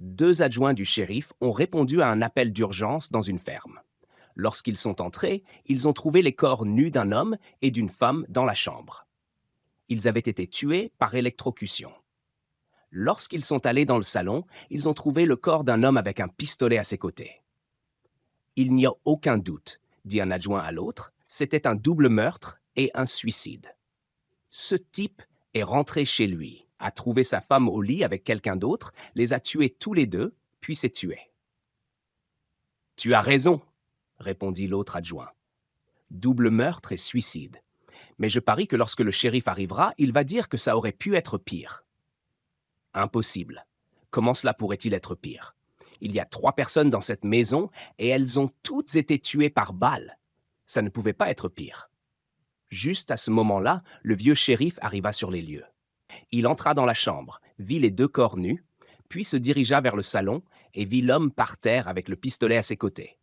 Deux adjoints du shérif ont répondu à un appel d'urgence dans une ferme. Lorsqu'ils sont entrés, ils ont trouvé les corps nus d'un homme et d'une femme dans la chambre. Ils avaient été tués par électrocution. Lorsqu'ils sont allés dans le salon, ils ont trouvé le corps d'un homme avec un pistolet à ses côtés. Il n'y a aucun doute, dit un adjoint à l'autre, c'était un double meurtre et un suicide. Ce type est rentré chez lui, a trouvé sa femme au lit avec quelqu'un d'autre, les a tués tous les deux, puis s'est tué. Tu as raison, répondit l'autre adjoint. Double meurtre et suicide. Mais je parie que lorsque le shérif arrivera, il va dire que ça aurait pu être pire. Impossible. Comment cela pourrait-il être pire? Il y a 3 personnes dans cette maison et elles ont toutes été tuées par balle. Ça ne pouvait pas être pire. Juste à ce moment-là, le vieux shérif arriva sur les lieux. Il entra dans la chambre, vit les deux corps nus, puis se dirigea vers le salon et vit l'homme par terre avec le pistolet à ses côtés.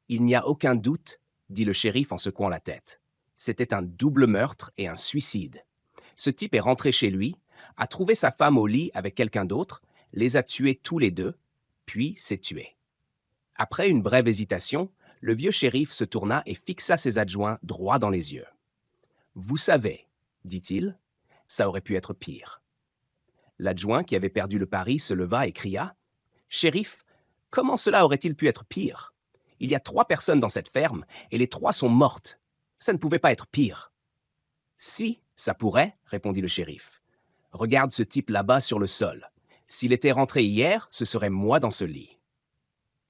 Il n'y a aucun doute, dit le shérif en secouant la tête. C'était un double meurtre et un suicide. Ce type est rentré chez lui, a trouvé sa femme au lit avec quelqu'un d'autre, les a tués tous les deux, puis s'est tué. Après une brève hésitation, le vieux shérif se tourna et fixa ses adjoints droit dans les yeux. Vous savez, dit-il, ça aurait pu être pire. L'adjoint qui avait perdu le pari se leva et cria « Shérif, comment cela aurait-il pu être pire? Il y a 3 personnes dans cette ferme et les 3 sont mortes. Ça ne pouvait pas être pire. » Si, ça pourrait, répondit le shérif. Regarde ce type là-bas sur le sol. S'il était rentré hier, ce serait moi dans ce lit.